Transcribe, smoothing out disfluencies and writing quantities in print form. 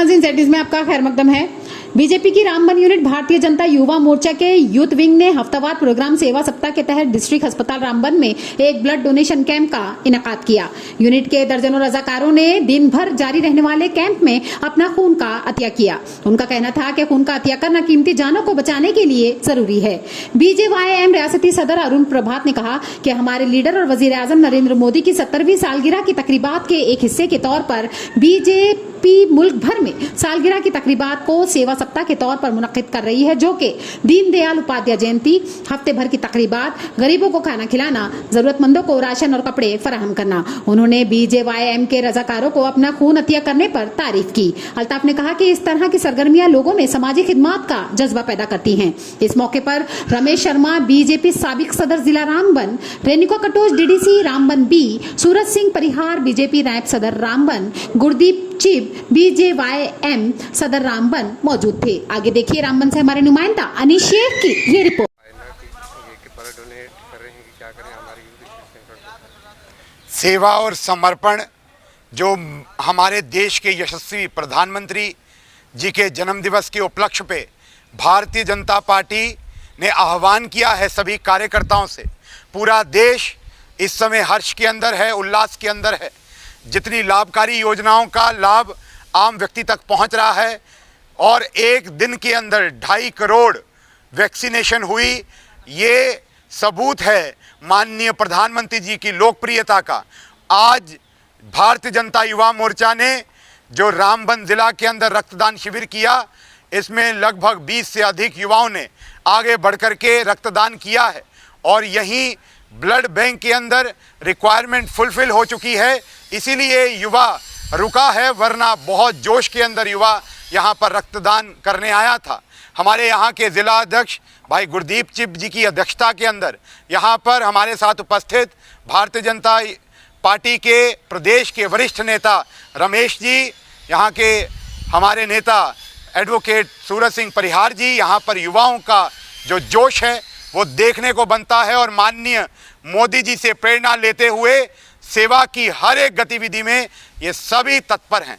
Magazine satis में आपका खैर मकदम है। बीजेपी की रामबन यूनिट भारतीय जनता युवा मोर्चा के यूथ विंग ने हफ्तावार प्रोग्राम सेवा सप्ताह के तहत डिस्ट्रिक्ट अस्पताल रामबन में एक ब्लड डोनेशन कैंप का इनेकाद किया। यूनिट के दर्जनों रजाकारों ने दिन भर जारी रहने वाले कैंप में अपना खून का अतिया किया। उनका कहना था कि खून का अतिया करना कीमती जानों को बचाने के लिए जरूरी है। बीजेवाईएम रियासती सदर अरुण प्रभात ने कहा कि हमारे लीडर और वजीर आजम नरेंद्र मोदी की 70वीं सालगिरह की तकरीबात के एक हिस्से के तौर पर बीजेपी मुल्क भर में सालगिरह की तकरीबात को सेवा सप्ताह के तौर पर मुनक्किद कर रही है, जो कि दीनदयाल उपाध्याय जयंती, हफ्ते भर की तकरीबात, गरीबों को खाना खिलाना, जरूरतमंदों को राशन और कपड़े फराहम करना। उन्होंने बीजेवाईएम के रजाकारों को अपना खून अतिया करने पर तारीफ की। अल्ताफ ने कहा कि इस तरह की सरगर्मियां लोगों में समाजी खिदमत का जज्बा पैदा करती हैं। इस मौके पर रमेश शर्मा बीजेपी साबिक सदर जिला Ramban, Renuka Katoch DDC Ramban B, Suraj Singh Parihar BJP नायब सदर रामबन, गुरदीप चिब बीजेवाईएम सदर रामबन मौजूद थे। आगे देखिए रामबन से हमारे नुमाइंदा अनीश शेख की ये रिपोर्ट। सेवा और समर्पण जो हमारे देश के यशस्वी प्रधानमंत्री जी के जन्म दिवस के उपलक्ष्य पे भारतीय जनता पार्टी ने आह्वान किया है सभी कार्यकर्ताओं से। पूरा देश इस समय हर्ष के अंदर है, उल्लास के अंदर है। जितनी लाभकारी योजनाओं का लाभ आम व्यक्ति तक पहुंच रहा है और एक दिन के अंदर 2.5 करोड़ वैक्सीनेशन हुई, ये सबूत है माननीय प्रधानमंत्री जी की लोकप्रियता का। आज भारतीय जनता युवा मोर्चा ने जो रामबन जिला के अंदर रक्तदान शिविर किया, इसमें लगभग 20 से अधिक युवाओं ने आगे बढ़कर के रक्तदान किया है और यहीं ब्लड बैंक के अंदर रिक्वायरमेंट फुलफिल हो चुकी है। इसीलिए युवा रुका है, वरना बहुत जोश के अंदर युवा यहाँ पर रक्तदान करने आया था। हमारे यहाँ के जिला अध्यक्ष भाई गुरदीप चिब जी की अध्यक्षता के अंदर यहाँ पर हमारे साथ उपस्थित भारतीय जनता पार्टी के प्रदेश के वरिष्ठ नेता रमेश जी, यहाँ के हमारे नेता एडवोकेट सूरज सिंह परिहार जी, यहाँ पर युवाओं का जो जोश है वो देखने को बनता है और माननीय मोदी जी से प्रेरणा लेते हुए सेवा की हर एक गतिविधि में ये सभी तत्पर हैं।